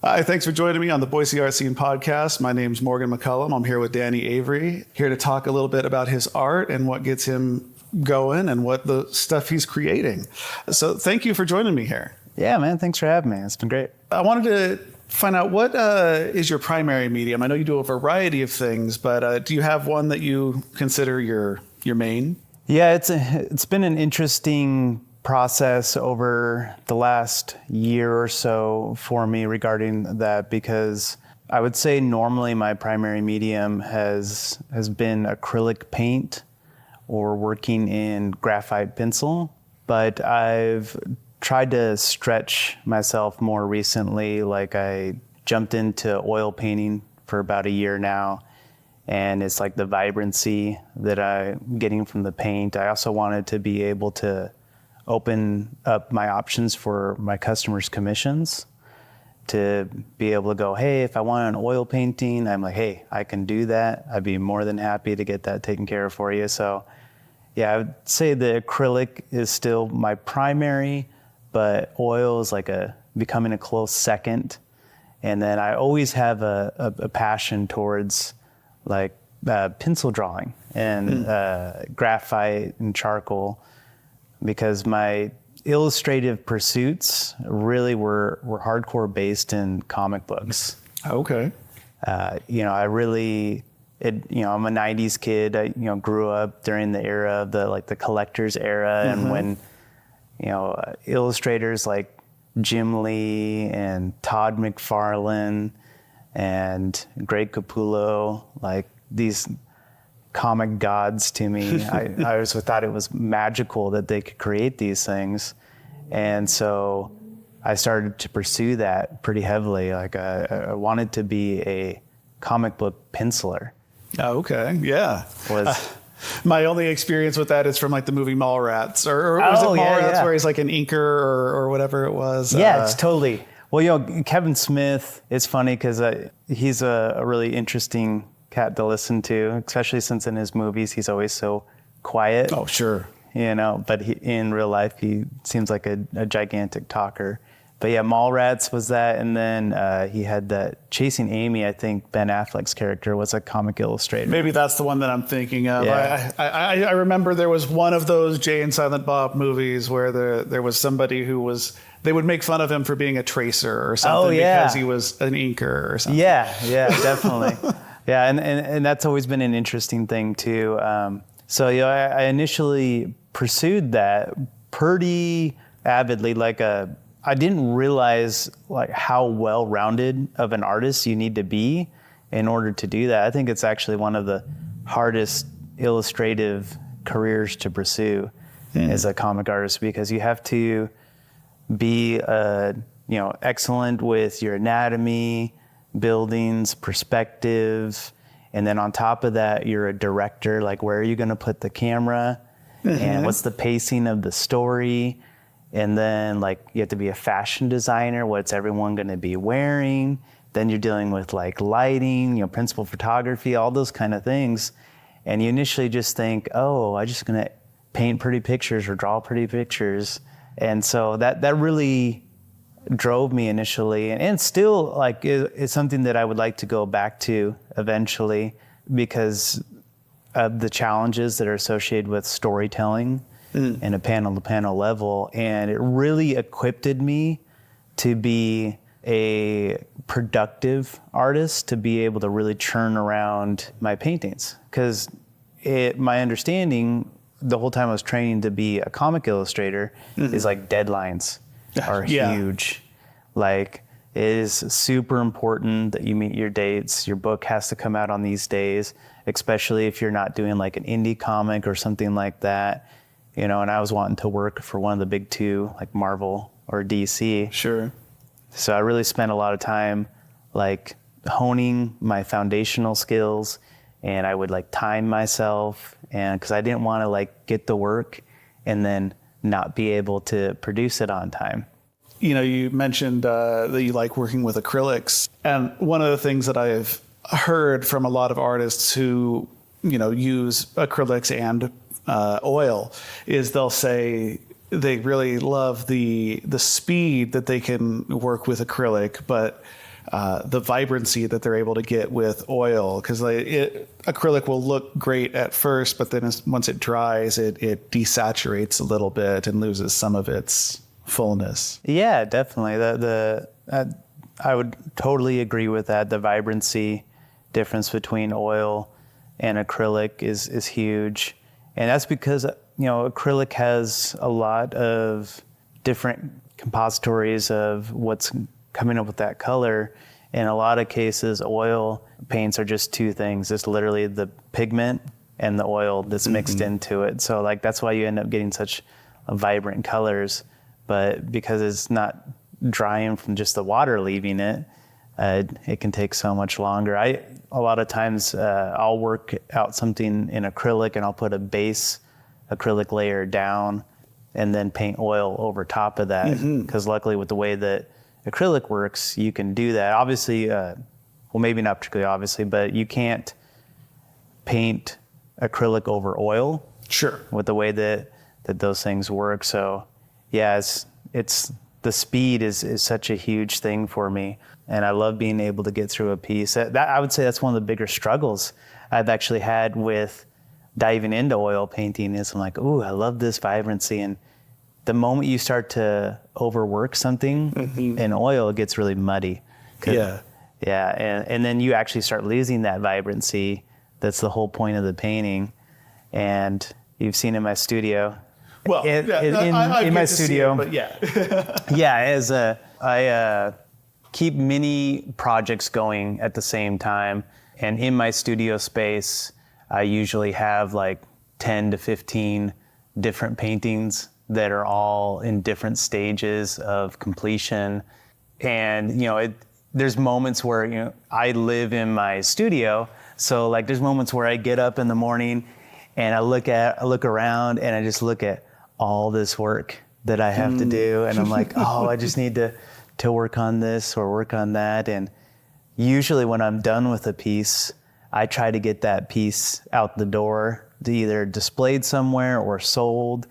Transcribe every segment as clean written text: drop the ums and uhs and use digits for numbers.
Hi, thanks for joining me on the Boise Art Scene podcast. My name's Morgan McCullum. I'm here with Danny Avery, here to talk a little bit about his art and what gets him going and what the stuff he's creating. So thank you for joining me here. Yeah, man. Thanks for having me. It's been great. I wanted to find out what is your primary medium. I know you do a variety of things, but do you have one that you consider your main? Yeah, it's been an interesting process over the last year or so for me regarding that, because I would say normally my primary medium has been acrylic paint or working in graphite pencil, but I've tried to stretch myself more recently. Like I jumped into oil painting for about a year now, and it's like the vibrancy that I'm getting from the paint. I also wanted to be able to open up my options for my customers' commissions, to be able to go, hey, if I want an oil painting, I'm like, hey, I can do that. I'd be more than happy to get that taken care of for you. So yeah, I would say the acrylic is still my primary, but oil is like becoming a close second. And then I always have a passion towards like pencil drawing and graphite and charcoal, because my illustrative pursuits really were hardcore based in comic books. Okay. I'm a 90s kid. I grew up during the era of the collector's era, and when illustrators like Jim Lee and Todd McFarlane and Greg Capullo, like these comic gods to me. I always thought it was magical that they could create these things. And so I started to pursue that pretty heavily. Like I wanted to be a comic book penciler. Oh, okay. Yeah. My only experience with that is from like the movie Mallrats, or was it Mallrats where he's like an inker or whatever it was? Yeah, it's totally. Well, Kevin Smith, it's funny because he's a really interesting cat to listen to, especially since in his movies he's always so quiet. Oh, sure. But in real life he seems like a gigantic talker. But yeah, Mallrats was that, and then he had that Chasing Amy. I think Ben Affleck's character was a comic illustrator. Maybe that's the one that I'm thinking of. Yeah. I remember there was one of those Jay and Silent Bob movies where there was somebody they would make fun of him for being a tracer or something because he was an inker or something. Yeah, definitely. Yeah, and that's always been an interesting thing too. I initially pursued that pretty avidly. I didn't realize like how well-rounded of an artist you need to be in order to do that. I think it's actually one of the hardest illustrative careers to pursue as a comic artist, because you have to be excellent with your anatomy, buildings, perspective, and then on top of that, you're a director. Like, where are you going to put the camera, and what's the pacing of the story? And then like you have to be a fashion designer. What's everyone going to be wearing? Then you're dealing with like lighting, principal photography, all those kind of things. And you initially just think, oh, I'm just going to paint pretty pictures or draw pretty pictures. And so that really drove me initially, and still like is something that I would like to go back to eventually, because of the challenges that are associated with storytelling in a panel-to-panel level. And it really equipped me to be a productive artist, to be able to really churn around my paintings. Because my understanding the whole time I was training to be a comic illustrator is like deadlines are huge. Like, it is super important that you meet your dates. Your book has to come out on these days, especially if you're not doing like an indie comic or something like that. And I was wanting to work for one of the big two, like Marvel or DC. Sure. So I really spent a lot of time like honing my foundational skills, and I would like time myself, and because I didn't want to like get the work and then not be able to produce it on time. You mentioned that you like working with acrylics. And one of the things that I've heard from a lot of artists who, use acrylics and oil is they'll say they really love the speed that they can work with acrylic, but the vibrancy that they're able to get with oil, because acrylic will look great at first, but then once it dries, it desaturates a little bit and loses some of its fullness. Yeah, definitely. I would totally agree with that. The vibrancy difference between oil and acrylic is huge, and that's because acrylic has a lot of different compositories of what's coming up with that color. In a lot of cases, oil paints are just two things. It's literally the pigment and the oil that's mixed into it. So like that's why you end up getting such vibrant colors. But because it's not drying from just the water leaving it, it can take so much longer. A lot of times I'll work out something in acrylic and I'll put a base acrylic layer down and then paint oil over top of that. Because luckily with the way that acrylic works, you can do that. Obviously, well, maybe not particularly obviously, but you can't paint acrylic over oil. Sure. With the way that those things work. So yeah, it's the speed is such a huge thing for me. And I love being able to get through a piece. That I would say that's one of the bigger struggles I've actually had with diving into oil painting is I'm like, ooh, I love this vibrancy. And the moment you start to overwork something in oil, it gets really muddy. Yeah. Yeah, and then you actually start losing that vibrancy. That's the whole point of the painting. And you've seen in my studio. Well, in my studio. But yeah. I keep many projects going at the same time. And in my studio space, I usually have like 10 to 15 different paintings that are all in different stages of completion. And, there's moments where, I live in my studio. So like there's moments where I get up in the morning and I look around and I just look at all this work that I have to do. And I'm like, oh, I just need to work on this or work on that. And usually when I'm done with a piece, I try to get that piece out the door to either displayed somewhere or sold,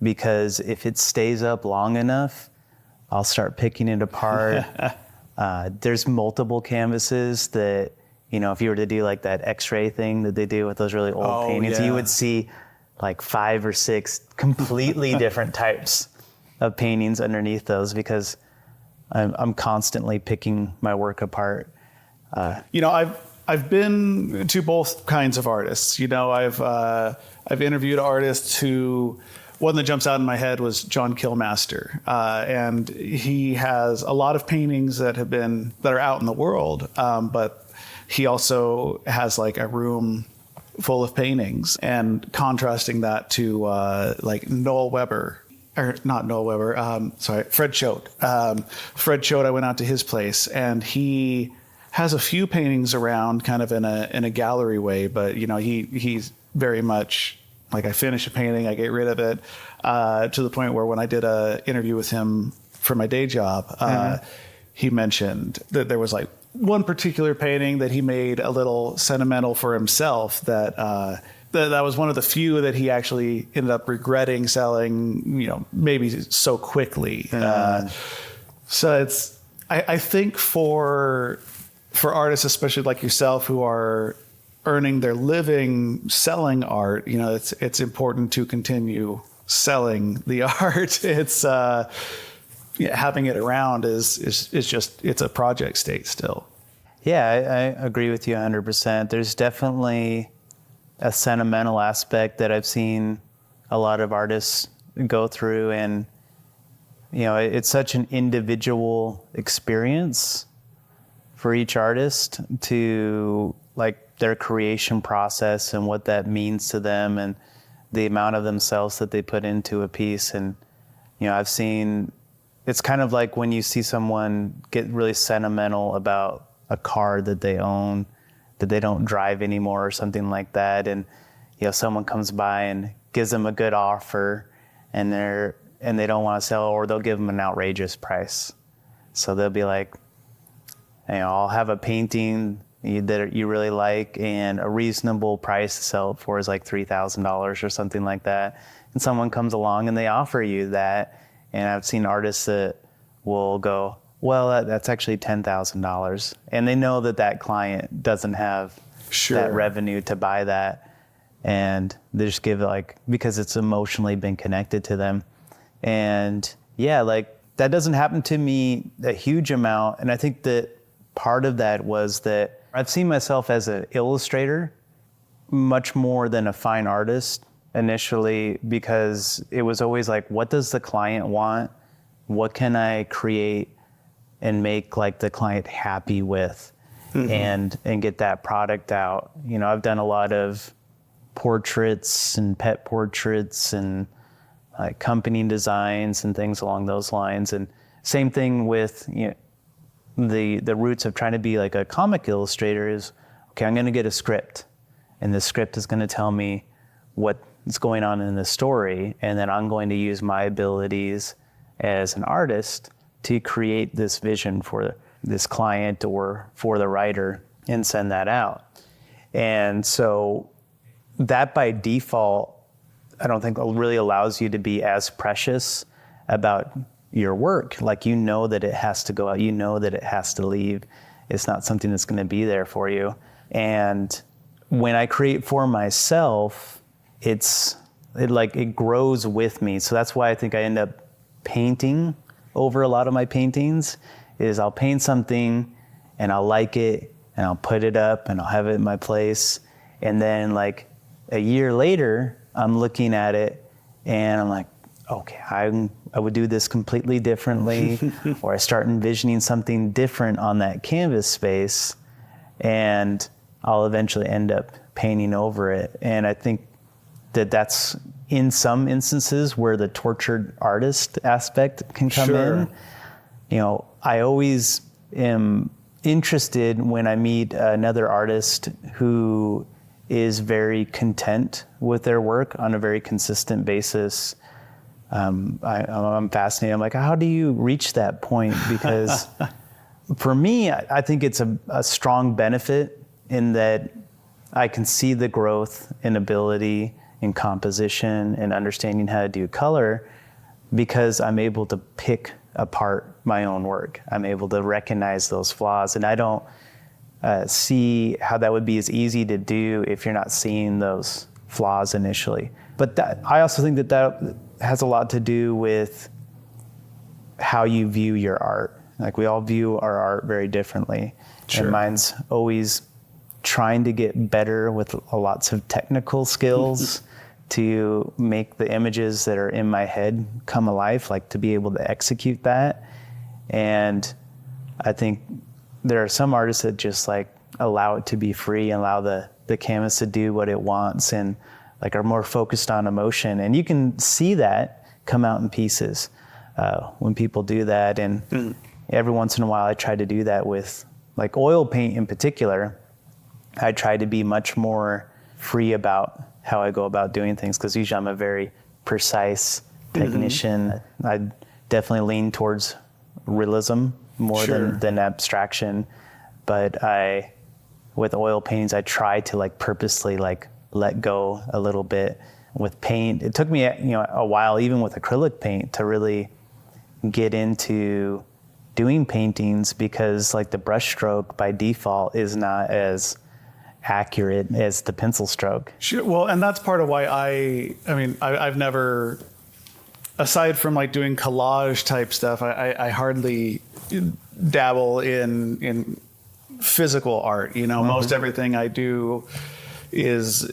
because if it stays up long enough, I'll start picking it apart. There's multiple canvases that, if you were to do like that X-ray thing that they do with those really old paintings, you would see like 5 or 6 completely different types of paintings underneath those, because I'm constantly picking my work apart. I've been to both kinds of artists. I've interviewed artists who, one that jumps out in my head was John Killmaster, and he has a lot of paintings that are out in the world, but he also has like a room full of paintings, and contrasting that to like Noel Weber. Or not Noel Weber, Fred Choate. Fred Choate, I went out to his place, and he has a few paintings around kind of in a gallery way, but he's very much like, I finish a painting, I get rid of it, to the point where when I did a interview with him for my day job, he mentioned that there was like one particular painting that he made a little sentimental for himself, that was one of the few that he actually ended up regretting selling, maybe so quickly. So I think for artists, especially like yourself, who are earning their living selling art, it's important to continue selling the art. It's having it around is just, it's a project state still. Yeah, I agree with you 100%. There's definitely a sentimental aspect that I've seen a lot of artists go through, and it's such an individual experience for each artist to like their creation process and what that means to them and the amount of themselves that they put into a piece. And I've seen, it's kind of like when you see someone get really sentimental about a car that they own that they don't drive anymore or something like that, and someone comes by and gives them a good offer, and they don't want to sell, or they'll give them an outrageous price. So they'll be like, I'll have a painting that you really like, and a reasonable price to sell it for is like $3,000 or something like that. And someone comes along and they offer you that. And I've seen artists that will go, well, that's actually $10,000. And they know that client doesn't have that revenue to buy that. And they just give it because it's emotionally been connected to them. And yeah, that doesn't happen to me a huge amount. And I think that part of that was that I've seen myself as an illustrator much more than a fine artist initially, because it was always what does the client want? What can I create and make the client happy with, and get that product out? I've done a lot of portraits and pet portraits and company designs and things along those lines. And same thing with the roots of trying to be a comic illustrator is, okay, I'm going to get a script, and the script is going to tell me what's going on in the story, and then I'm going to use my abilities as an artist to create this vision for this client or for the writer and send that out. And so that by default, I don't think really allows you to be as precious about your work. That it has to go out, that it has to leave. It's not something that's going to be there for you. And when I create for myself, it grows with me. So that's why I think I end up painting over a lot of my paintings. Is I'll paint something and I'll like it and I'll put it up and I'll have it in my place. And then a year later, I'm looking at it and I'm like, okay, I would do this completely differently. Or I start envisioning something different on that canvas space, and I'll eventually end up painting over it. And I think that's in some instances where the tortured artist aspect can come in. I always am interested when I meet another artist who is very content with their work on a very consistent basis. I'm fascinated. I'm like, how do you reach that point? Because for me, I think it's a strong benefit in that I can see the growth in ability in composition and understanding how to do color, because I'm able to pick apart my own work. I'm able to recognize those flaws, and I don't see how that would be as easy to do if you're not seeing those flaws initially. But I also think that has a lot to do with how you view your art. We all view our art very differently. Sure. And mine's always trying to get better with lots of technical skills to make the images that are in my head come alive, to be able to execute that. And I think there are some artists that just allow it to be free and allow the canvas to do what it wants, and are more focused on emotion. And you can see that come out in pieces when people do that. And every once in a while I try to do that with oil paint in particular. I try to be much more free about how I go about doing things, because usually I'm a very precise technician. I definitely lean towards realism more than abstraction. But with oil paintings, I try to purposely let go a little bit. With paint, it took me a while, even with acrylic paint, to really get into doing paintings, because the brushstroke by default is not as accurate as the pencil stroke. Sure. Well, and that's part of why I've never, aside from doing collage type stuff, I hardly dabble in physical art. Most everything I do is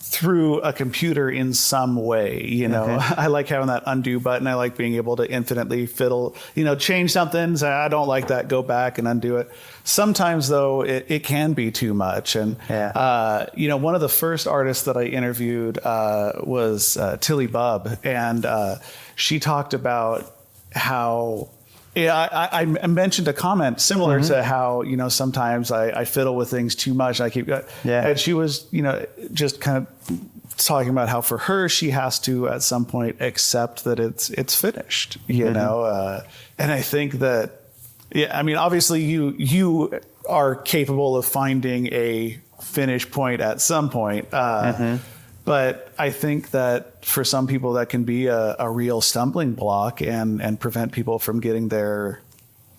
through a computer in some way. I like having that undo button. I like being able to infinitely fiddle, change something, say, I don't like that, go back and undo it. Sometimes though, it can be too much. And, one of the first artists that I interviewed was Tilly Bubb. And she talked about how, I mentioned a comment similar to how, sometimes I fiddle with things too much. I keep, and she was, just kind of talking about how for her, she has to at some point accept that it's finished, know? And I think that, obviously you are capable of finding a finish point at some point. But I think that for some people that can be a real stumbling block and prevent people from getting their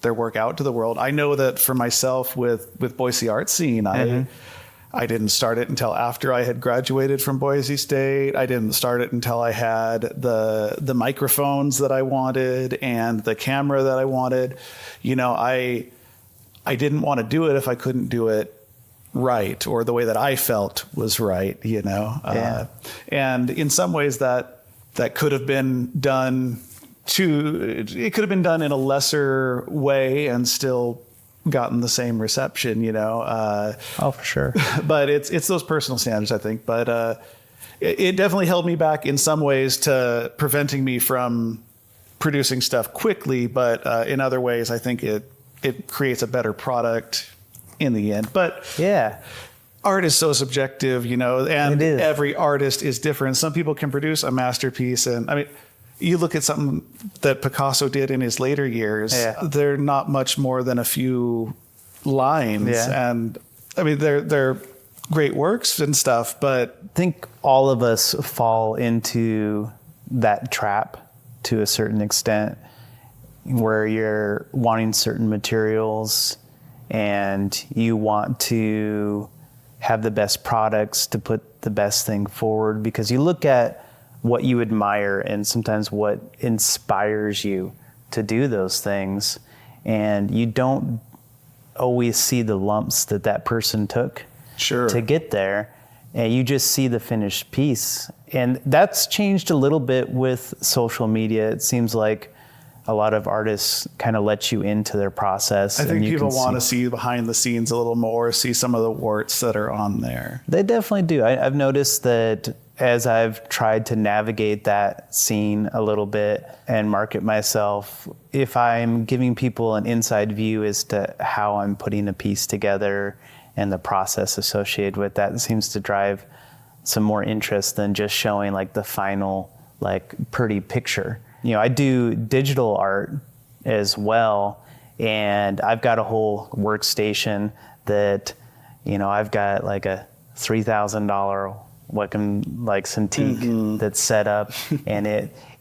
their work out to the world. I know that for myself with Boise Art Scene, I didn't start it until after I had graduated from Boise State. I didn't start it until I had the microphones that I wanted and the camera that I wanted. You know, I didn't want to do it if I couldn't do it right, or the way that I felt was right, you know. And in some ways that could have been done it could have been done in a lesser way and still gotten the same reception, you know. For sure. But it's those personal standards, I think. But it definitely held me back in some ways, to preventing me from producing stuff quickly. But in other ways, I think it creates a better product in the end. But yeah, art is so subjective, you know, and every artist is different. Some people can produce a masterpiece, and I mean, you look at something that Picasso did in his later years, they're not much more than a few lines. Yeah. And I mean, they're great works and stuff, but I think all of us fall into that trap to a certain extent, where you're wanting certain materials and you want to have the best products to put the best thing forward, because you look at what you admire and sometimes what inspires you to do those things, and you don't always see the lumps that person took to get there, and you just see the finished piece. And that's changed a little bit with social media. It seems like a lot of artists kind of let you into their process. I think people want to see behind the scenes a little more, see some of the warts that are on there. They definitely do. I've noticed that as I've tried to navigate that scene a little bit and market myself, if I'm giving people an inside view as to how I'm putting a piece together and the process associated with that, it seems to drive some more interest than just showing like the final, like, pretty picture. You know, I do digital art as well, and I've got a whole workstation that, you know, I've got like a $3,000 Wacom like Cintiq that's set up, and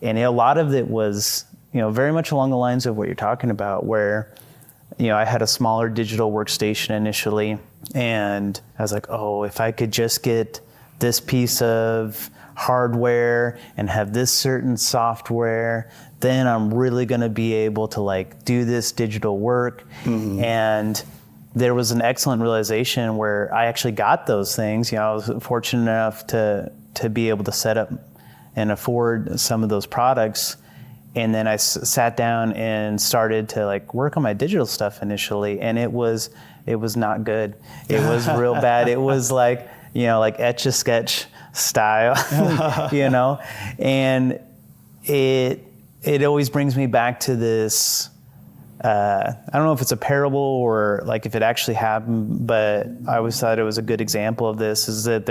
a lot of it was, you know, very much along the lines of what you're talking about, where, you know, I had a smaller digital workstation initially, and I was like, oh, if I could just get this piece of hardware and have this certain software, then I'm really going to be able to like do this digital work. And there was an excellent realization where I actually got those things. You know, I was fortunate enough to be able to set up and afford some of those products. And then I sat down and started to like work on my digital stuff initially, and it was not good. It was real bad. It was like, you know, like Etch-a-Sketch style, you know, and it always brings me back to this. I don't know if it's a parable or like if it actually happened, but I always thought it was a good example of this. Is that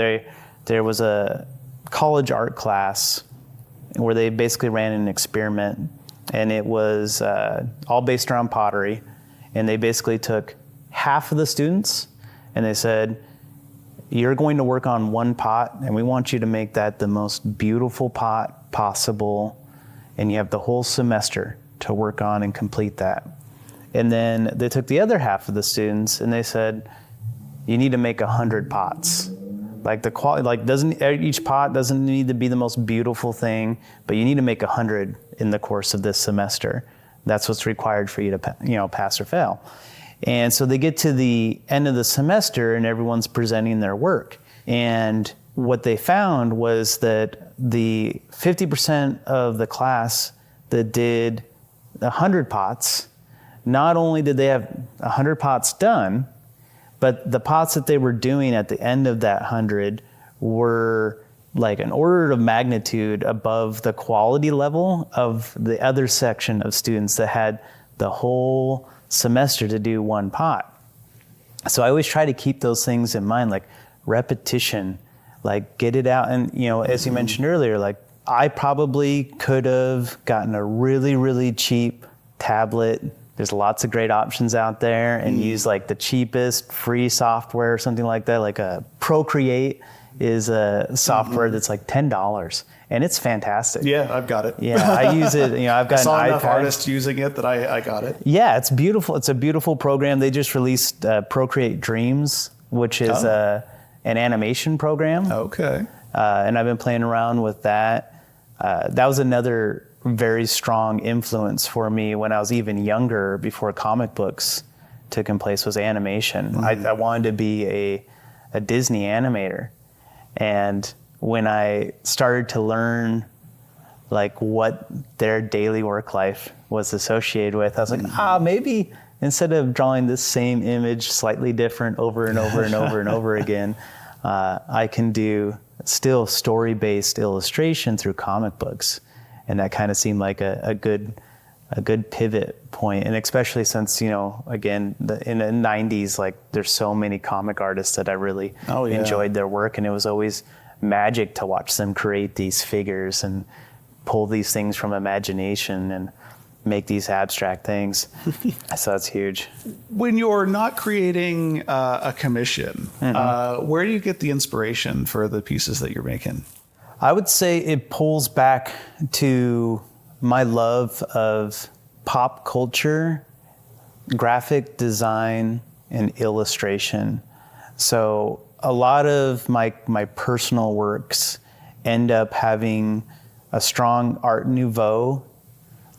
there was a college art class where they basically ran an experiment, and it was all based around pottery, and they basically took half of the students and they said, you're going to work on one pot, and we want you to make that the most beautiful pot possible, and you have the whole semester to work on and complete that. And then they took the other half of the students and they said, you need to make 100 pots. Like the quality, like each pot doesn't need to be the most beautiful thing, but you need to make 100 in the course of this semester. That's what's required for you to, you know, pass or fail. And so they get to the end of the semester and everyone's presenting their work. And what they found was that the 50% of the class that did 100 pots, not only did they have 100 pots done, but the pots that they were doing at the end of that 100 were like an order of magnitude above the quality level of the other section of students that had the whole semester to do one pot. So I always try to keep those things in mind, like repetition, like get it out. And, you know, as you mentioned earlier, like I probably could have gotten a really, really cheap tablet. There's lots of great options out there, and use like the cheapest free software or something like that, like a Procreate, is a software that's like $10, and it's fantastic. Yeah, I've got it. Yeah, I use it. I've got I saw an enough iPad. artists using it that I got it. Yeah, it's beautiful. It's a beautiful program. They just released Procreate Dreams, which is an animation program. Okay. And I've been playing around with that. That was another very strong influence for me when I was even younger, before comic books took in place, was animation. I wanted to be a Disney animator. And when I started to learn like what their daily work life was associated with, I was like, maybe instead of drawing this same image slightly different over and over and over and over again, I can do still story-based illustration through comic books. And that kind of seemed like a good pivot point. And especially since, again, in the 90s, like there's so many comic artists that I really enjoyed their work. And it was always magic to watch them create these figures and pull these things from imagination and make these abstract things. So that's huge. When you're not creating a commission, where do you get the inspiration for the pieces that you're making? I would say it pulls back to my love of pop culture, graphic design, and illustration. So a lot of my personal works end up having a strong Art Nouveau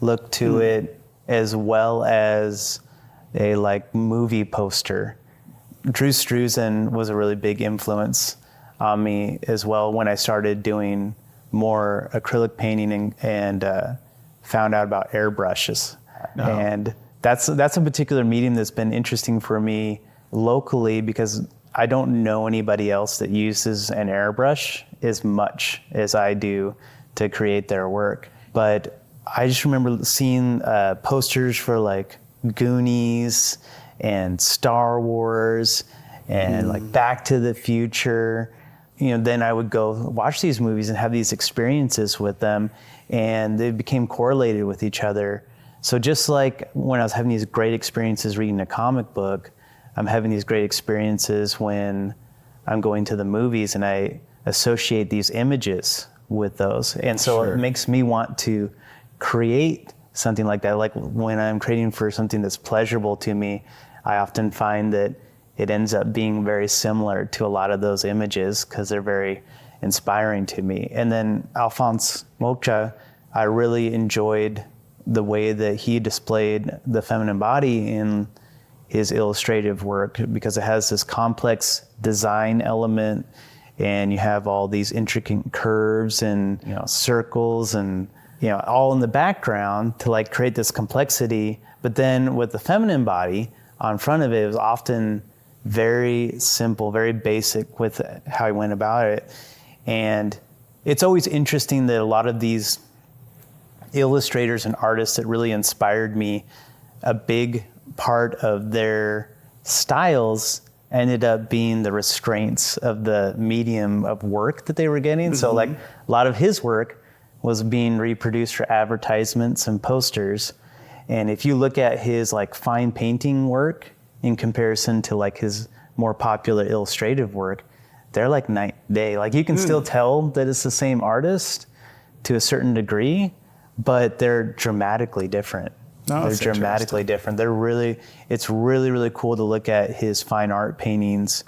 look to it, as well as a like movie poster. Drew Struzan was a really big influence on me as well when I started doing more acrylic painting and found out about airbrushes. And that's a particular medium that's been interesting for me locally, because I don't know anybody else that uses an airbrush as much as I do to create their work. But I just remember seeing posters for like Goonies and Star Wars and like Back to the Future. Then I would go watch these movies and have these experiences with them, and they became correlated with each other. So just like when I was having these great experiences reading a comic book, I'm having these great experiences when I'm going to the movies, and I associate these images with those. And so it makes me want to create something like that. Like when I'm creating for something that's pleasurable to me, I often find that it ends up being very similar to a lot of those images because they're very inspiring to me. And then Alphonse Mocha, I really enjoyed the way that he displayed the feminine body in his illustrative work, because it has this complex design element, and you have all these intricate curves and circles and all in the background to like create this complexity. But then with the feminine body on front of it, it was often very simple, very basic with how he went about it. And it's always interesting that a lot of these illustrators and artists that really inspired me, a big part of their styles ended up being the restraints of the medium of work that they were getting. So like a lot of his work was being reproduced for advertisements and posters. And if you look at his like fine painting work in comparison to like his more popular illustrative work, they're like night and day. Like you can still tell that it's the same artist to a certain degree, but they're dramatically different. They're dramatically different. It's really, really cool to look at his fine art paintings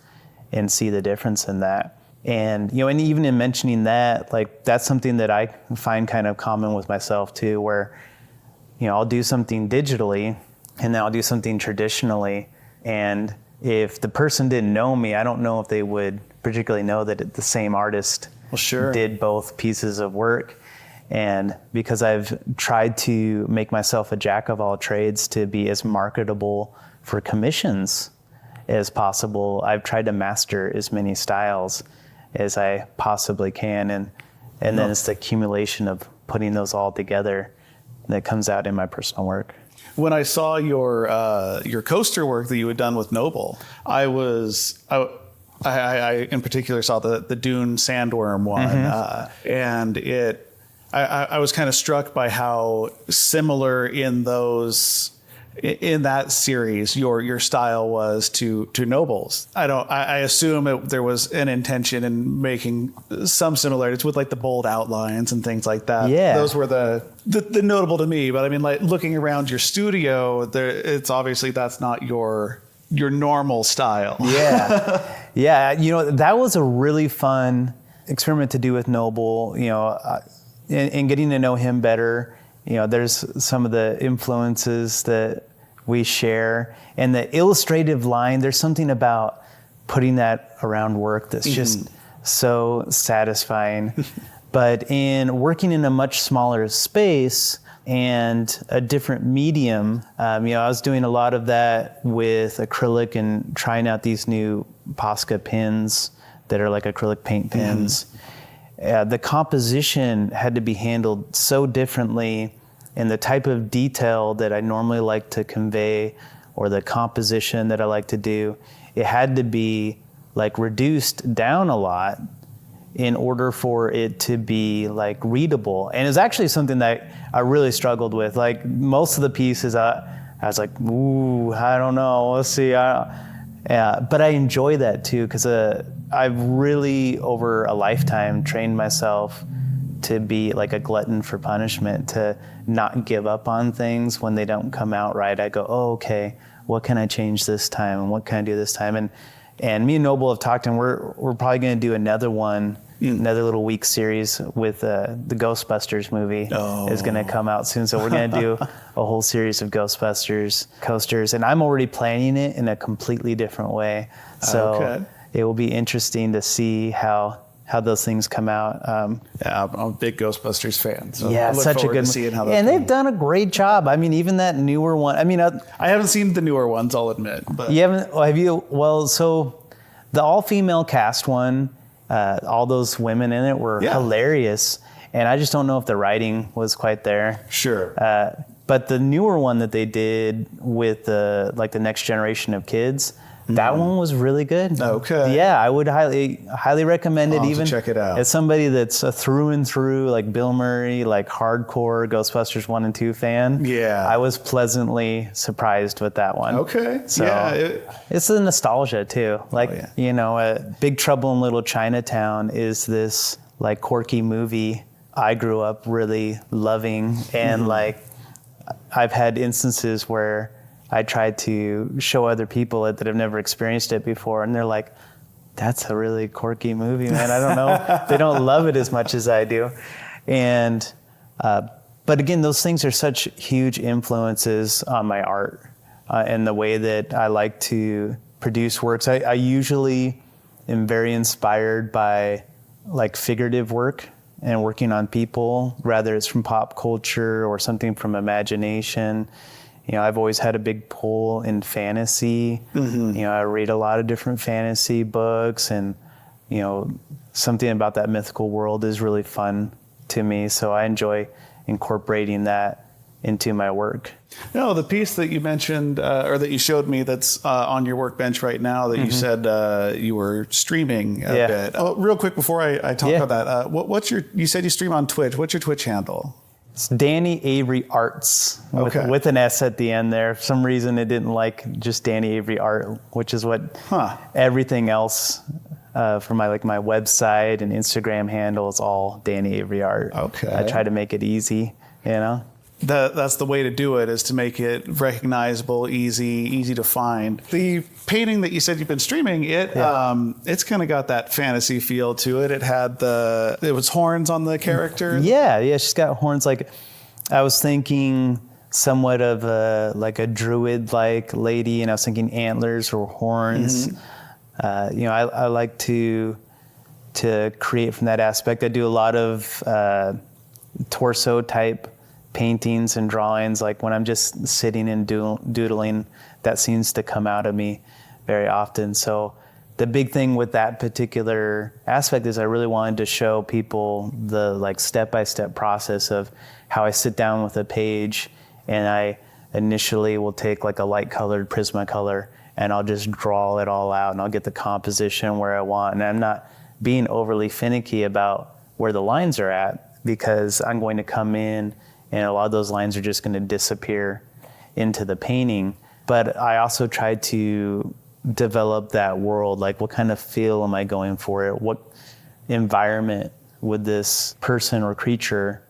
and see the difference in that. And, and even in mentioning that, like that's something that I find kind of common with myself too, where, I'll do something digitally and then I'll do something traditionally. And if the person didn't know me, I don't know if they would particularly know that the same artist did both pieces of work. And because I've tried to make myself a jack of all trades to be as marketable for commissions as possible, I've tried to master as many styles as I possibly can. And then it's the accumulation of putting those all together that comes out in my personal work. When I saw your coaster work that you had done with Noble, I in particular saw the Dune Sandworm one, and I was kind of struck by how similar in those in that series, your style was to nobles. I assume there was an intention in making some similarities with like the bold outlines and things like that. Yeah. Those were the notable to me. But I mean, like looking around your studio, it's obviously that's not your normal style. Yeah. Yeah. You know, that was a really fun experiment to do with Noble, you know, in getting to know him better. You know, there's some of the influences that we share, and the illustrative line, there's something about putting that around work that's just so satisfying. But in working in a much smaller space and a different medium, you know, I was doing a lot of that with acrylic and trying out these new Posca pins that are like acrylic paint pins. The composition had to be handled so differently, and the type of detail that I normally like to convey, or the composition that I like to do, it had to be like reduced down a lot in order for it to be like readable. And it's actually something that I really struggled with. Like most of the pieces, I was like, ooh, I don't know, let's see. But I enjoy that too, because I've really, over a lifetime, trained myself to be like a glutton for punishment, to not give up on things when they don't come out right. I go, oh, okay, what can I change this time, and what can I do this time? And me and Noble have talked, and we're probably going to do another one, another little week series with the Ghostbusters movie is going to come out soon. So we're going to do a whole series of Ghostbusters coasters, and I'm already planning it in a completely different way. So it will be interesting to see how those things come out. Yeah, I'm a big Ghostbusters fan. So yeah, I look such a forward good to seeing how and they've done a great job. I mean, even that newer one. I mean, I haven't seen the newer ones, I'll admit. But you haven't? Have you? Well, so the all-female cast one, all those women in it were hilarious, and I just don't know if the writing was quite there. Sure. But the newer one that they did with the next generation of kids. That one was really good. Okay. Yeah, I would highly recommend it. I'll have even to check it out. As somebody that's a through and through like Bill Murray, like hardcore Ghostbusters 1 and 2 fan. Yeah. I was pleasantly surprised with that one. Okay. So yeah, it's the nostalgia too. Like you know, Big Trouble in Little Chinatown is this like quirky movie I grew up really loving, and like I've had instances where I tried to show other people it that have never experienced it before, and they're like, that's a really quirky movie, man. I don't know. They don't love it as much as I do. And, but again, those things are such huge influences on my art and the way that I like to produce works. I usually am very inspired by like figurative work and working on people, whether it's from pop culture or something from imagination. You know, I've always had a big pull in fantasy. You know, I read a lot of different fantasy books, and, you know, something about that mythical world is really fun to me. So I enjoy incorporating that into my work. No, the piece that you mentioned, or that you showed me that's on your workbench right now that you said you were streaming a bit. Oh, real quick before I talk about that, you said you stream on Twitch. What's your Twitch handle? It's Danny Avery Arts with an S at the end there. For some reason, it didn't like just Danny Avery Art, which is what everything else for my website and Instagram handle is all Danny Avery Art. Okay. I try to make it easy, you know. That's the way to do it, is to make it recognizable, easy to find. The painting that you said you've been streaming, it's kind of got that fantasy feel to it. It was horns on the character. Yeah, she's got horns. Like, I was thinking somewhat of a druid-like lady, and I was thinking antlers or horns. You know, I like to create from that aspect. I do a lot of torso type paintings and drawings. Like when I'm just sitting and doodling, that seems to come out of me very often. So the big thing with that particular aspect is I really wanted to show people the like step-by-step process of how I sit down with a page, and I initially will take like a light colored Prismacolor and I'll just draw it all out, and I'll get the composition where I want. And I'm not being overly finicky about where the lines are at, because I'm going to come in and a lot of those lines are just going to disappear. into the painting. But I also tried to develop that world, like what kind of feel am I going for? What environment would this person or creature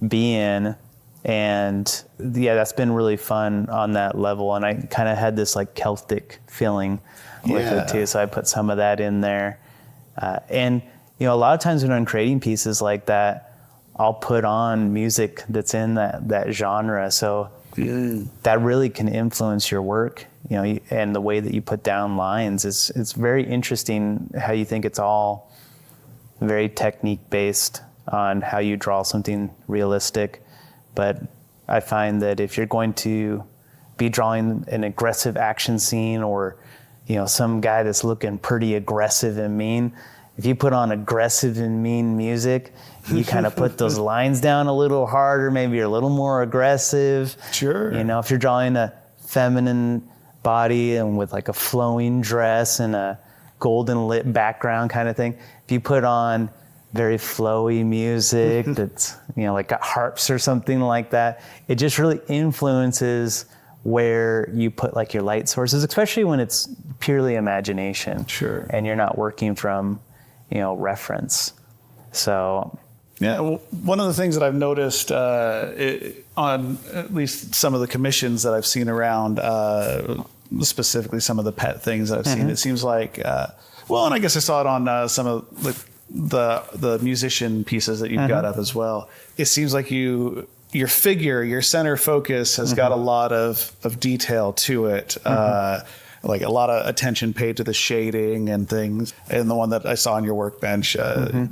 be in? And yeah, that's been really fun on that level. And I kind of had this like Celtic feeling with it too. So I put some of that in there. And, you know, a lot of times when I'm creating pieces like that, I'll put on music that's in that genre. So that really can influence your work, you know, and the way that you put down lines. It's very interesting how you think it's all very technique based on how you draw something realistic. But I find that if you're going to be drawing an aggressive action scene, or, you know, some guy that's looking pretty aggressive and mean, if you put on aggressive and mean music, you kind of put those lines down a little harder, maybe you're a little more aggressive. Sure. You know, if you're drawing a feminine body and with like a flowing dress and a golden lit background kind of thing, if you put on very flowy music that's, you know, like got harps or something like that, it just really influences where you put like your light sources, especially when it's purely imagination. Sure. And you're not working from, you know, reference. So yeah, well, one of the things that I've noticed on at least some of the commissions that I've seen around, specifically some of the pet things that I've seen, it seems like, well, and I guess I saw it on some of the musician pieces that you've got up as well. It seems like your figure, your center focus has got a lot of detail to it. Like a lot of attention paid to the shading and things. And the one that I saw on your workbench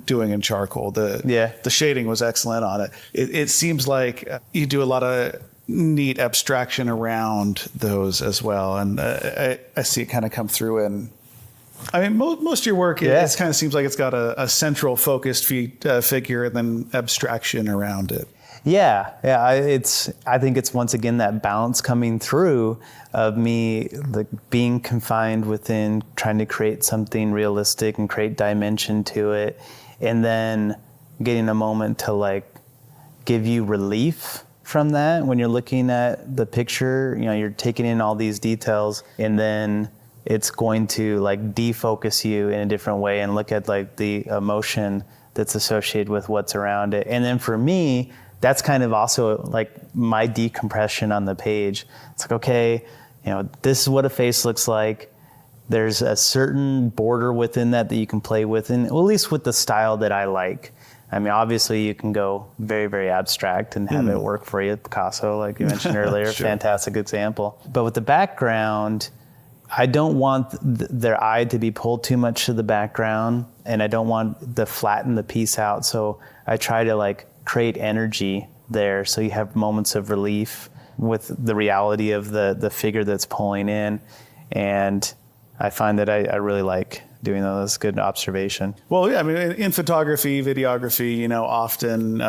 doing in charcoal, the shading was excellent on it. It seems like you do a lot of neat abstraction around those as well. And I see it kind of come through in, I mean, most of your work, it kind of seems like it's got a central focused figure and then abstraction around it. Yeah. I think it's once again that balance coming through of me like being confined within trying to create something realistic and create dimension to it, and then getting a moment to like give you relief from that when you're looking at the picture. You know, you're taking in all these details, and then it's going to like defocus you in a different way and look at like the emotion that's associated with what's around it. And then for me, that's kind of also like my decompression on the page. It's like, okay, you know, this is what a face looks like. There's a certain border within that you can play with, and well, at least with the style that I like. I mean, obviously you can go very, very abstract and have it work for you. Picasso, like you mentioned earlier, Sure. Fantastic example. But with the background, I don't want their eye to be pulled too much to the background, and I don't want to flatten the piece out. So I try to like create energy there, so you have moments of relief with the reality of the figure that's pulling in. And I find that I really like doing those. Good observation. Well, yeah, I mean, in photography, videography, you know, often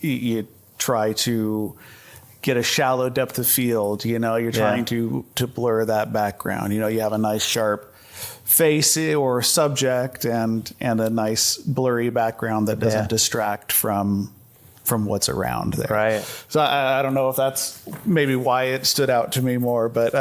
you try to get a shallow depth of field. You know, you're trying to blur that background. You know, you have a nice sharp face or subject and a nice blurry background that doesn't distract from what's around there. Right. So I don't know if that's maybe why it stood out to me more, but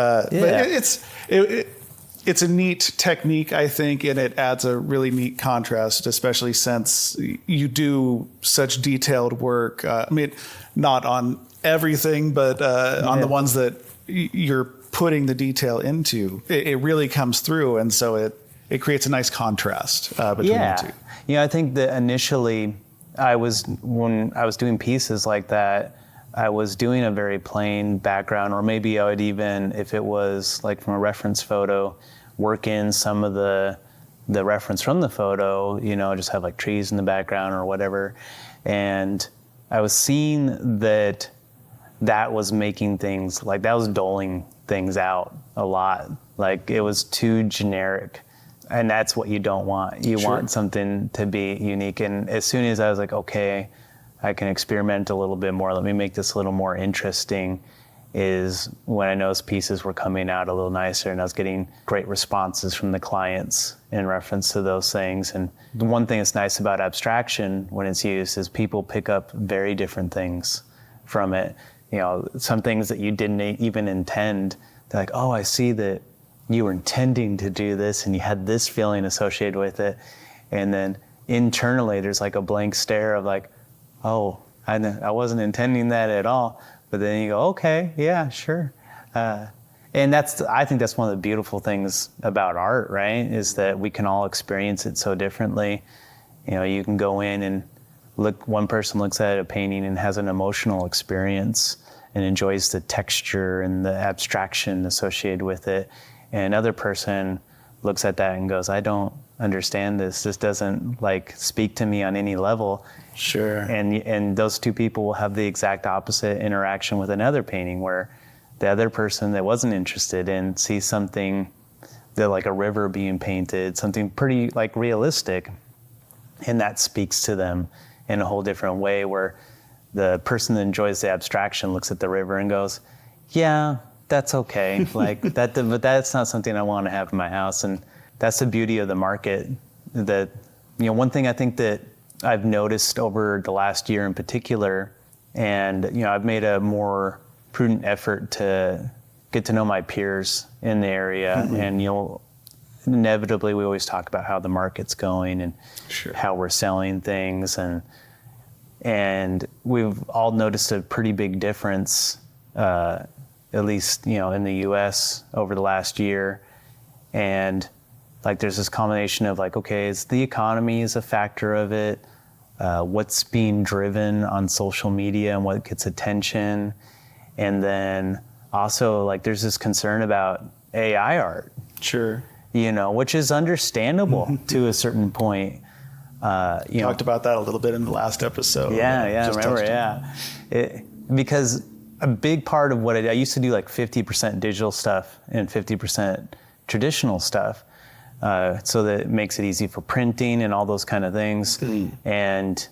it's a neat technique, I think, and it adds a really neat contrast, especially since you do such detailed work. I mean, not on everything, but on the ones that you're putting the detail into, it really comes through, and so it creates a nice contrast between the two. You know, I think that initially when I was doing pieces like that, I was doing a very plain background, or maybe I would even, if it was like from a reference photo, work in some of the reference from the photo, you know, just have like trees in the background or whatever. And I was seeing that was making things, like that was doling things out a lot. Like it was too generic. And that's what you don't want. You want something to be unique. And as soon as I was like, okay, I can experiment a little bit more, let me make this a little more interesting, is when I noticed pieces were coming out a little nicer, and I was getting great responses from the clients in reference to those things. And the one thing that's nice about abstraction when it's used is people pick up very different things from it. some things that you didn't even intend. They're like, oh, I see that you were intending to do this and you had this feeling associated with it. And then internally there's like a blank stare of like, oh, I wasn't intending that at all. But then you go, okay, yeah, sure. And I think that's one of the beautiful things about art, right? Is that we can all experience it so differently. You can go in and one person looks at a painting and has an emotional experience and enjoys the texture and the abstraction associated with it. And another person looks at that and goes, I don't understand this. This doesn't speak to me on any level. Sure. And those two people will have the exact opposite interaction with another painting where the other person that wasn't interested in sees something that like a river being painted, something pretty realistic, and that speaks to them in a whole different way, where the person that enjoys the abstraction looks at the river and goes, yeah, that's okay. But that's not something I want to have in my house. And that's the beauty of the market. That, one thing I think that I've noticed over the last year in particular, and, I've made a more prudent effort to get to know my peers in the area. Mm-hmm. And, inevitably we always talk about how the market's going and sure. how we're selling things. And we've all noticed a pretty big difference, at least, in the US over the last year. And there's this combination of okay, is the economy is a factor of it? What's being driven on social media and what gets attention? And then also there's this concern about AI art. Sure. Which is understandable to a certain point. Talked about that a little bit in the last episode. Yeah, remember, yeah. Because a big part of what I used to do 50% digital stuff and 50% traditional stuff, so that it makes it easy for printing and all those kind of things. Mm-hmm. And,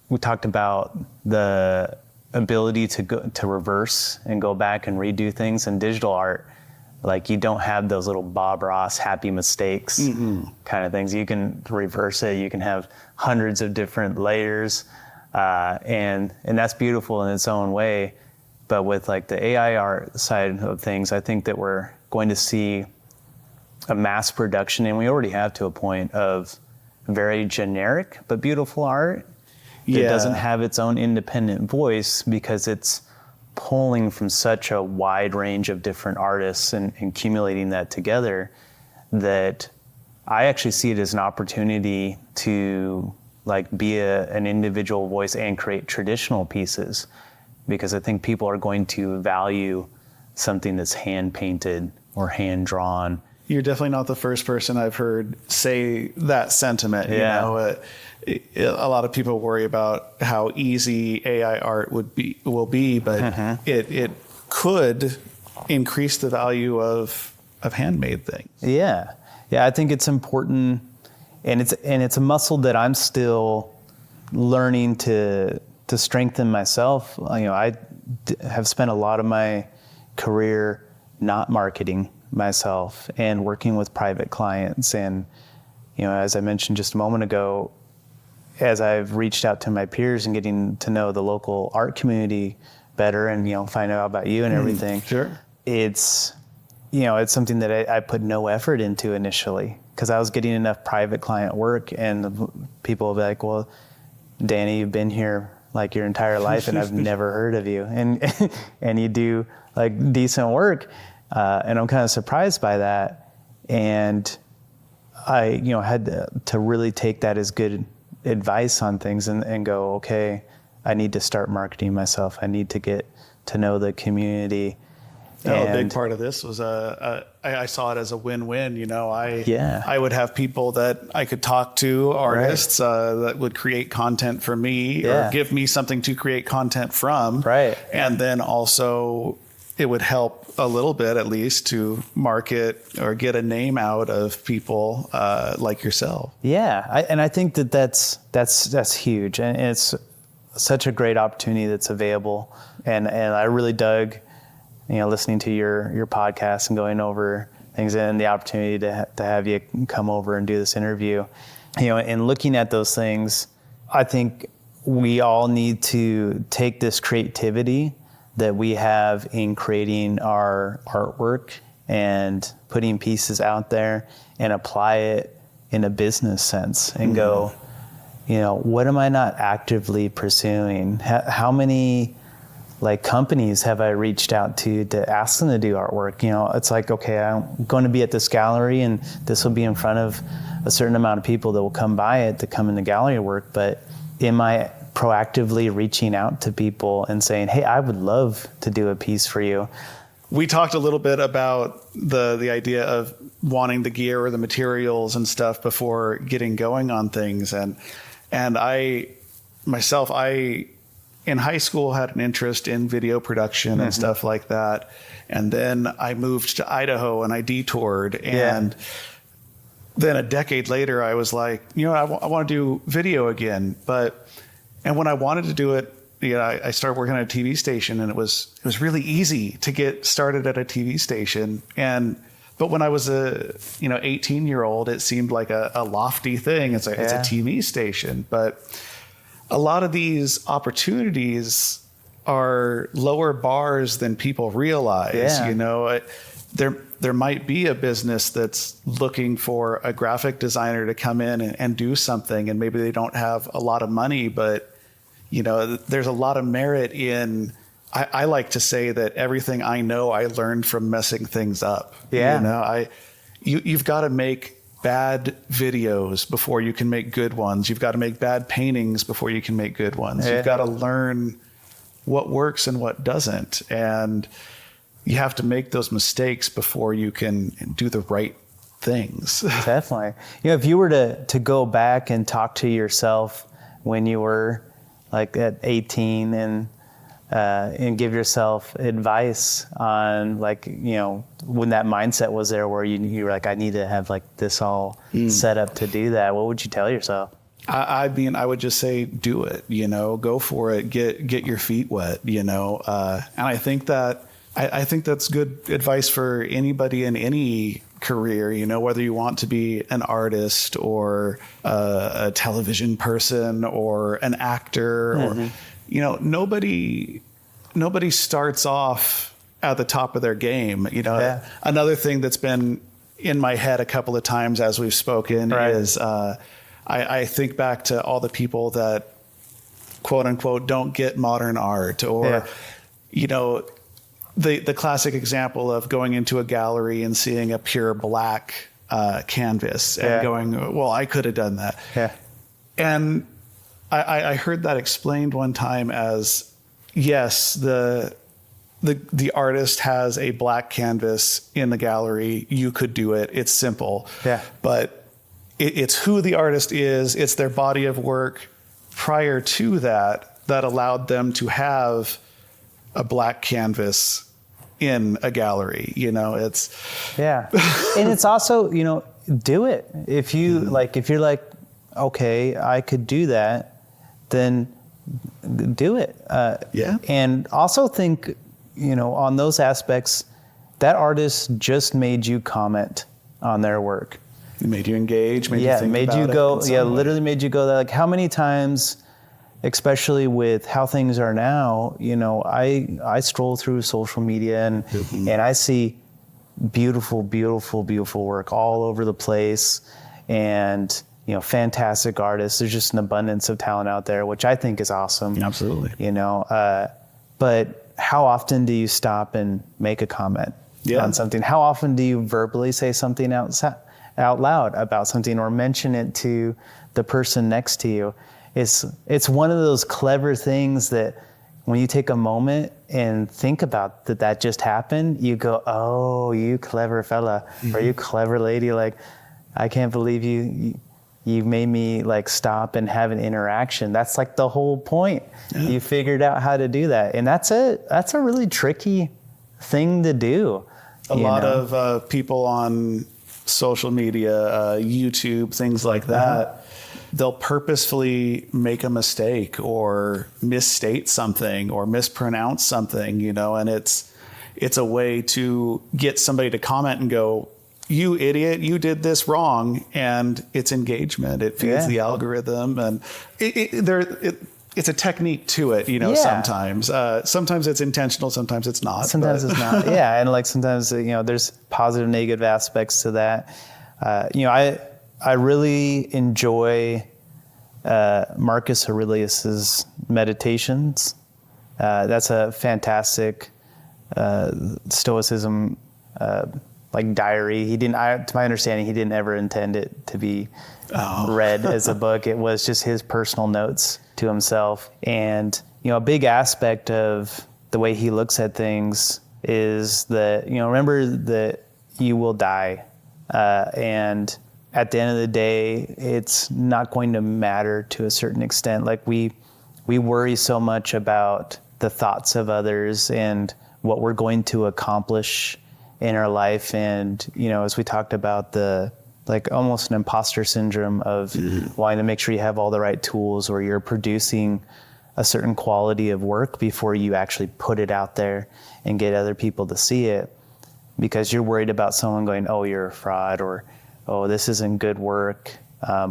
we talked about the ability to reverse and go back and redo things in digital art. You don't have those little Bob Ross happy mistakes mm-hmm. kind of things. You can reverse it. You can have hundreds of different layers, and that's beautiful in its own way. But with the AI art side of things, I think that we're going to see a mass production, and we already have to a point of very generic but beautiful art that doesn't have its own independent voice because it's pulling from such a wide range of different artists and accumulating that together, that I actually see it as an opportunity to be an individual voice and create traditional pieces, because I think people are going to value something that's hand painted or hand drawn. You're definitely not the first person I've heard say that sentiment. Yeah. A lot of people worry about how easy AI art will be, but uh-huh. it could increase the value of handmade things. Yeah, I think it's important, and it's a muscle that I'm still learning to strengthen myself. I have spent a lot of my career not marketing myself and working with private clients, and as I mentioned just a moment ago, as I've reached out to my peers and getting to know the local art community better and, find out about you and everything. Sure. It's something that I put no effort into initially, because I was getting enough private client work, and people will be like, well, Danny, you've been here your entire life and I've never heard of you. And you do decent work. And I'm kind of surprised by that. And I, had to really take that as good advice on things and go, okay, I need to start marketing myself. I need to get to know the community. A big part of this was I saw it as a win-win. I would have people that I could talk to, artists that would create content for me or give me something to create content from. Right. And then also it would help a little bit, at least, to market or get a name out of people like yourself. Yeah, and I think that's huge, and it's such a great opportunity that's available. And I really dug, listening to your podcast and going over things, and the opportunity to have you come over and do this interview. And looking at those things, I think we all need to take this creativity that we have in creating our artwork and putting pieces out there and apply it in a business sense and go, what am I not actively pursuing? How many like companies have I reached out to ask them to do artwork? It's like, okay, I'm going to be at this gallery and this will be in front of a certain amount of people that will come by it to come in the gallery work. But am I proactively reaching out to people and saying, hey, I would love to do a piece for you? We talked a little bit about the idea of wanting the gear or the materials and stuff before getting going on things. And I myself, in high school had an interest in video production and stuff like that. And then I moved to Idaho and I detoured. And then a decade later, I was like, I want to do video again. And when I wanted to do it, I started working at a TV station, and it was really easy to get started at a TV station. But when I was a 18-year-old, it seemed like a lofty thing. It's a TV station. But a lot of these opportunities are lower bars than people realize. There might be a business that's looking for a graphic designer to come in and do something, and maybe they don't have a lot of money, but there's a lot of merit in. I like to say that everything I know, I learned from messing things up. You've got to make bad videos before you can make good ones. You've got to make bad paintings before you can make good ones. You've got to learn what works and what doesn't. And you have to make those mistakes before you can do the right things. Definitely. If you were to go back and talk to yourself when you were like at 18 and give yourself advice on when that mindset was there where you were like, I need to have like this all set up to do that, what would you tell yourself? I mean, I would just say, do it, go for it, get your feet wet, and I think that's good advice for anybody in any career, whether you want to be an artist or a television person or an actor or, nobody starts off at the top of their game. Another thing that's been in my head a couple of times as we've spoken is I think back to all the people that quote unquote don't get modern art or, the classic example of going into a gallery and seeing a pure black canvas and going, well, I could have done that. Yeah. And I heard that explained one time as, yes, the artist has a black canvas in the gallery. You could do it. It's simple. Yeah. But it's who the artist is. It's their body of work prior to that allowed them to have a black canvas in a gallery. It's and it's also, do it. If you if you're like, okay, I could do that, then do it. And also think, on those aspects, that artist just made you comment on their work. It made you engage, made you think made about you go, it literally made you go there. Like how many times, especially with how things are now, I stroll through social media and I see beautiful, beautiful, beautiful work all over the place, and fantastic artists. There's just an abundance of talent out there, which I think is awesome. Absolutely. But how often do you stop and make a comment on something? How often do you verbally say something out loud about something or mention it to the person next to you? It's one of those clever things that when you take a moment and think about that just happened, you go, oh, you clever fella, or you clever lady, like, I can't believe you made me like stop and have an interaction. That's like the whole point. Yeah. You figured out how to do that. And that's a really tricky thing to do. A lot of people on social media, YouTube, things like that, they'll purposefully make a mistake or misstate something or mispronounce something, and it's a way to get somebody to comment and go, you idiot, you did this wrong. And it's engagement. It feeds the algorithm. And it's a technique to it, you know. Yeah. Sometimes it's intentional, sometimes it's not. Sometimes it's not. Yeah, and like sometimes, you know, there's positive, negative aspects to that. You know, I really enjoy Marcus Aurelius's meditations. That's a fantastic Stoicism like diary. He didn't, to my understanding, he didn't ever intend it to be read as a book. It was just his personal notes to himself. And, you know, a big aspect of the way he looks at things is that, you know, remember that you will die. And at the end of the day, it's not going to matter to a certain extent. Like we worry so much about the thoughts of others and what we're going to accomplish in our life. And, you know, as we talked about like almost an imposter syndrome of wanting to make sure you have all the right tools, or you're producing a certain quality of work before you actually put it out there and get other people to see it, because you're worried about someone going, oh, you're a fraud, or, oh, this isn't good work,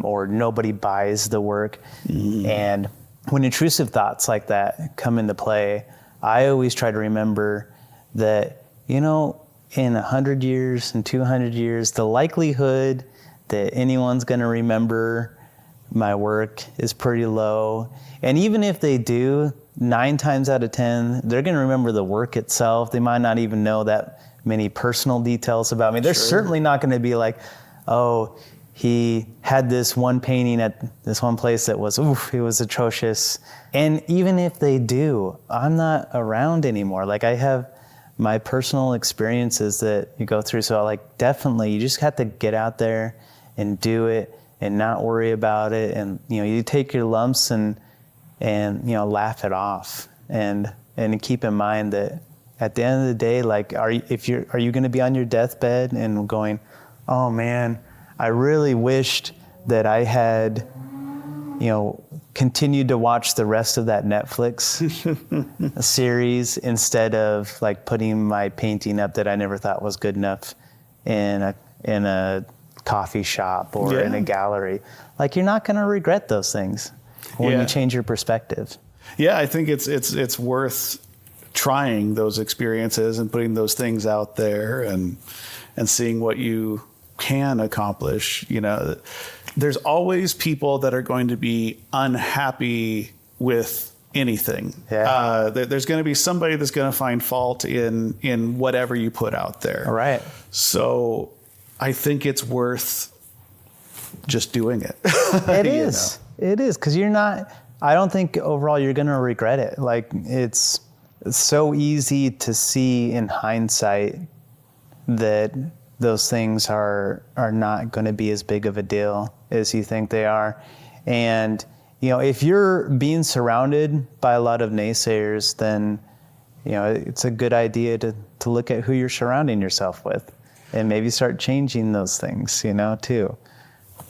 or nobody buys the work. And when intrusive thoughts like that come into play, I always try to remember that, you know, in 100 years and 200 years, the likelihood that anyone's going to remember my work is pretty low. And even if they do, 9 times out of 10, they're going to remember the work itself. They might not even know that many personal details about me. They're certainly not going to be like, oh, he had this one painting at this one place that was, it was atrocious. And even if they do, I'm not around anymore. Like, I have my personal experiences that you go through. So like, definitely you just have to get out there and do it and not worry about it. And, you know, you take your lumps and, you know, laugh it off, and keep in mind that at the end of the day, like, are you going to be on your deathbed and going, oh man, I really wished that I had, you know, continued to watch the rest of that Netflix series instead of like putting my painting up that I never thought was good enough in a coffee shop or in a gallery. Like, you're not going to regret those things when you change your perspective. Yeah, I think it's worth trying those experiences and putting those things out there and seeing what you can accomplish. You know, there's always people that are going to be unhappy with anything. There's going to be somebody that's going to find fault in whatever you put out there. All right. So I think it's worth just doing it. It is. It is, because I don't think overall you're going to regret it. Like, it's so easy to see in hindsight that those things are not going to be as big of a deal as you think they are. And, you know, if you're being surrounded by a lot of naysayers, then, you know, it's a good idea to look at who you're surrounding yourself with and maybe start changing those things, you know, too.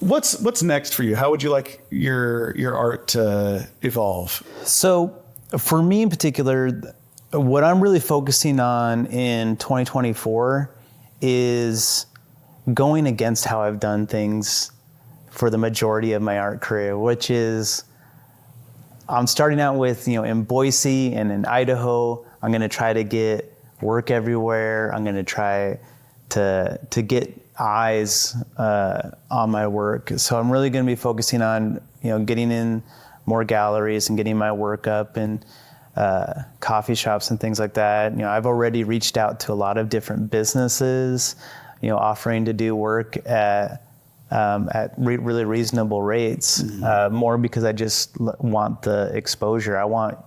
What's next for you? How would you like your art to evolve? So for me in particular, what I'm really focusing on in 2024 is going against how I've done things for the majority of my art career, which is I'm starting out with, you know, in Boise and in Idaho. I'm going to try to get work everywhere. I'm going to try to get eyes on my work. So I'm really going to be focusing on, you know, getting in more galleries and getting my work up in coffee shops and things like that. You know, I've already reached out to a lot of different businesses, you know, offering to do work at really reasonable rates, more because I just want the exposure. I want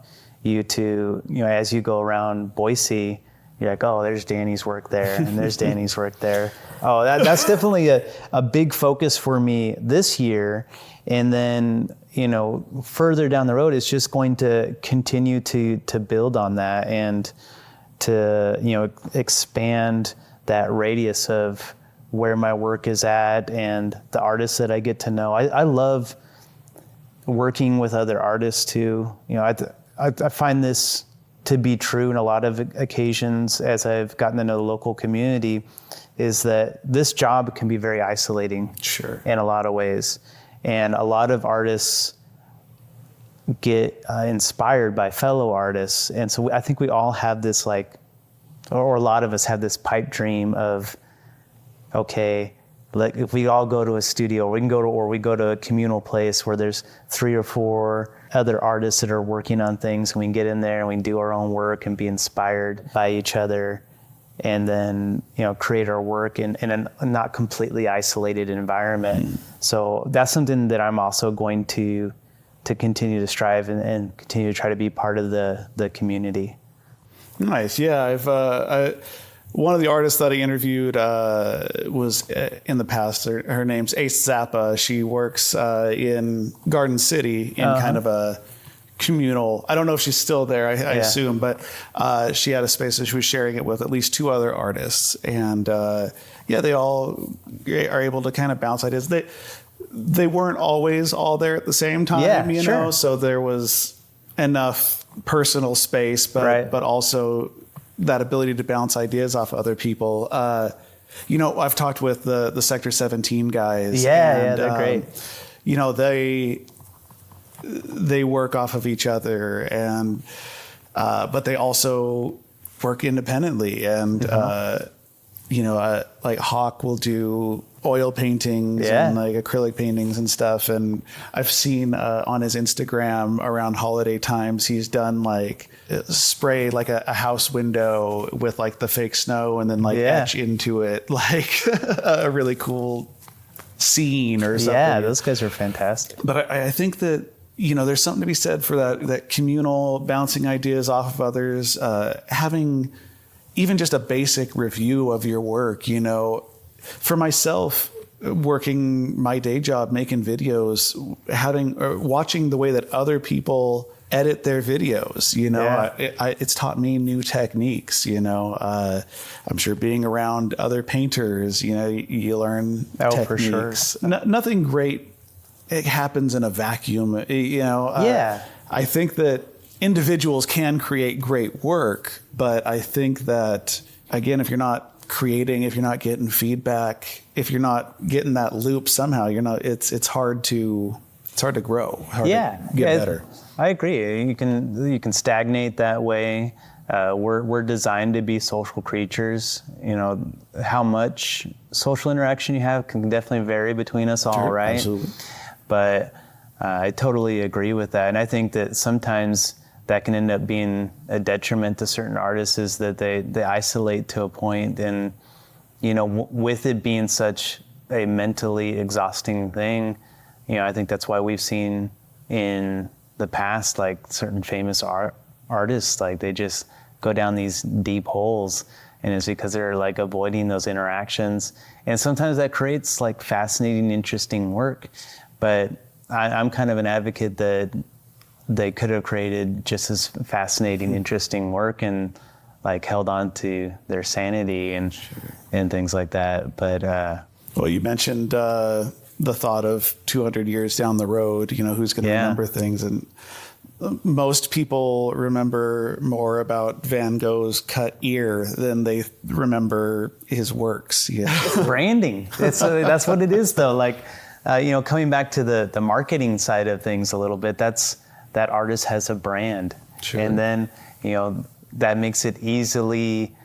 you to, you know, as you go around Boise, you're like, oh, there's Danny's work there, and there's Danny's work there. Oh, that's definitely a big focus for me this year. And then, you know, further down the road, it's just going to continue to build on that and to, you know, expand that radius of where my work is at and the artists that I get to know. I love working with other artists too. You know, I find this to be true in a lot of occasions as I've gotten to know the local community, is that this job can be very isolating in a lot of ways. And a lot of artists get inspired by fellow artists. And so I think we all have this like, or a lot of us have this pipe dream of, okay, like if we all go to a studio, we go to a communal place where there's 3 or 4 other artists that are working on things, and we can get in there and we can do our own work and be inspired by each other, and then, you know, create our work in a not completely isolated environment. So that's something that I'm also going to continue to strive and continue to try to be part of the community. Nice. Yeah, one of the artists that I interviewed was in the past. Her name's Ace Zappa. She works in Garden City in kind of a communal. I don't know if she's still there. I assume, but she had a space that she was sharing it with at least 2 other artists, and they all are able to kind of bounce ideas. They weren't always all there at the same time, you know. So there was enough personal space, but also that ability to bounce ideas off other people. You know, I've talked with the Sector 17 guys. Yeah, they're great. You know, they work off of each other, and but they also work independently. And you know, like Hawk will do oil paintings and like acrylic paintings and stuff. And I've seen on his Instagram around holiday times, he's done like spray like a house window with like the fake snow and then like etch into it like a really cool scene or something. Yeah, those guys are fantastic. But I think that, you know, there's something to be said for that communal bouncing ideas off of others, having even just a basic review of your work. You know, for myself, working my day job, making videos, watching the way that other people edit their videos, you know, it's taught me new techniques, you know. I'm sure being around other painters, you know, you learn techniques. For sure. Nothing great, it happens in a vacuum, you know. I think that individuals can create great work, but I think that, again, if you're not creating, if you're not getting feedback, if you're not getting that loop somehow, it's hard to grow, hard to get better. I agree. You can stagnate that way. We're designed to be social creatures. You know, how much social interaction you have can definitely vary between us all, right? Absolutely. But I totally agree with that. And I think that sometimes that can end up being a detriment to certain artists, is that they isolate to a point. And, you know, with it being such a mentally exhausting thing, you know, I think that's why we've seen in the past, like certain famous artists, like they just go down these deep holes, and it's because they're like avoiding those interactions. And sometimes that creates like fascinating, interesting work. But I'm kind of an advocate that they could have created just as fascinating, interesting work and like held on to their sanity and things like that. But well, you mentioned the thought of 200 years down the road, you know, who's going to remember things. And most people remember more about Van Gogh's cut ear than they remember his works. It's branding. That's what it is, though. Like, you know, coming back to the marketing side of things a little bit, that artist has a brand. And then, you know, that makes it easily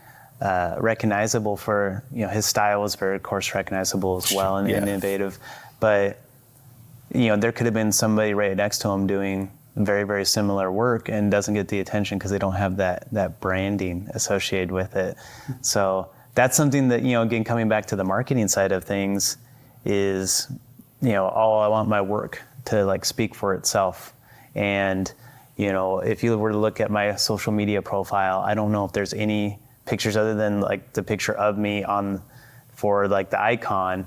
recognizable for, you know, his style is very, of course, recognizable as well and innovative. But, you know, there could have been somebody right next to him doing very, very similar work and doesn't get the attention because they don't have that branding associated with it. So that's something that, you know, again, coming back to the marketing side of things is, you know, I want my work to like speak for itself. And, you know, if you were to look at my social media profile, I don't know if there's any pictures other than like the picture of me for like the icon.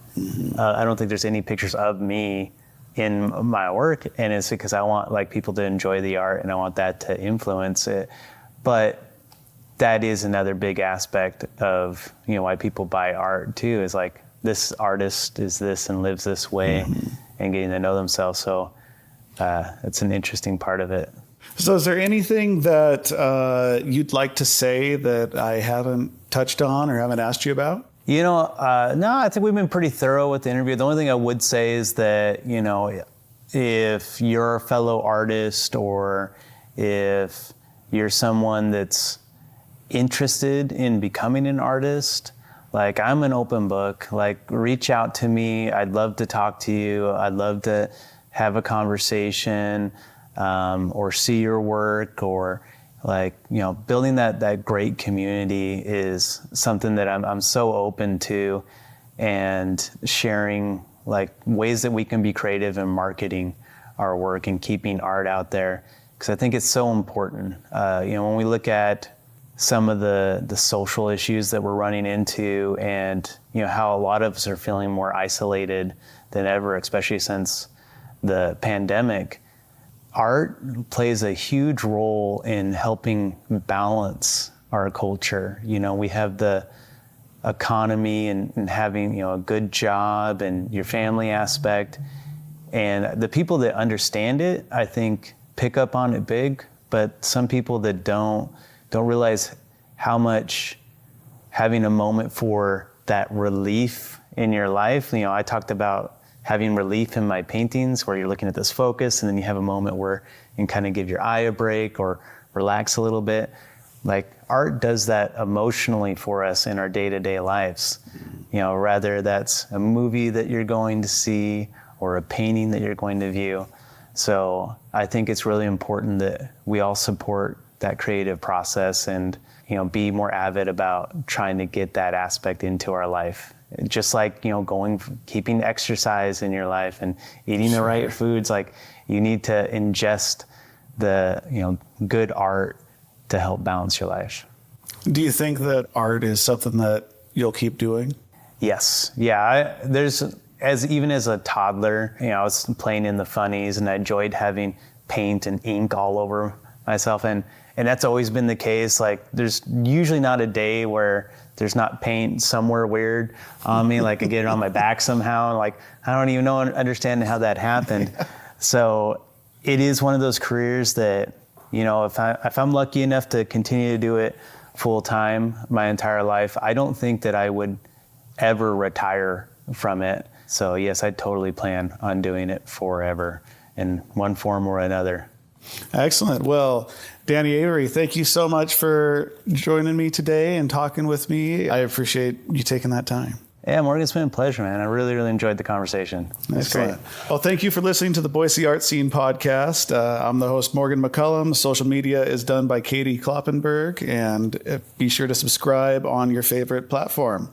I don't think there's any pictures of me in my work, and it's because I want like people to enjoy the art and I want that to influence it. But that is another big aspect of, you know, why people buy art too, is like this artist is this and lives this way and getting to know themselves. So it's an interesting part of it. So is there anything that you'd like to say that I haven't touched on or haven't asked you about? You know, no, I think we've been pretty thorough with the interview. The only thing I would say is that, you know, if you're a fellow artist or if you're someone that's interested in becoming an artist, like I'm an open book. Like reach out to me. I'd love to talk to you. I'd love to have a conversation or see your work, or like, you know, building that great community is something that I'm so open to, and sharing like ways that we can be creative in marketing our work and keeping art out there. Because I think it's so important. You know, when we look at some of the social issues that we're running into, and you know how a lot of us are feeling more isolated than ever, especially since the pandemic, art plays a huge role in helping balance our culture. You know, we have the economy and having, you know, a good job and your family aspect, and the people that understand it, I think, pick up on it big. But some people that don't realize how much having a moment for that relief in your life. You know, I talked about having relief in my paintings where you're looking at this focus and then you have a moment where you can kind of give your eye a break or relax a little bit. Like art does that emotionally for us in our day-to-day lives. You know, rather that's a movie that you're going to see or a painting that you're going to view. So I think it's really important that we all support that creative process and, you know, be more avid about trying to get that aspect into our life. Just like, you know, keeping exercise in your life and eating the right foods, like you need to ingest the, you know, good art to help balance your life. Do you think that art is something that you'll keep doing? Yes. Yeah. Even as a toddler, you know, I was playing in the funnies and I enjoyed having paint and ink all over myself. And that's always been the case. Like there's usually not a day where there's not paint somewhere weird on me. Like I get it on my back somehow. Like I don't even understand how that happened. Yeah. So it is one of those careers that, you know, if I'm lucky enough to continue to do it full time my entire life, I don't think that I would ever retire from it. So yes, I totally plan on doing it forever in one form or another. Excellent. Well, Danny Avery, thank you so much for joining me today and talking with me. I appreciate you taking that time. Yeah, Morgan, it's been a pleasure, man. I really, really enjoyed the conversation. That's great. Well, thank you for listening to the Boise Art Scene podcast. I'm the host, Morgan McCullum. Social media is done by Katie Kloppenberg, and be sure to subscribe on your favorite platform.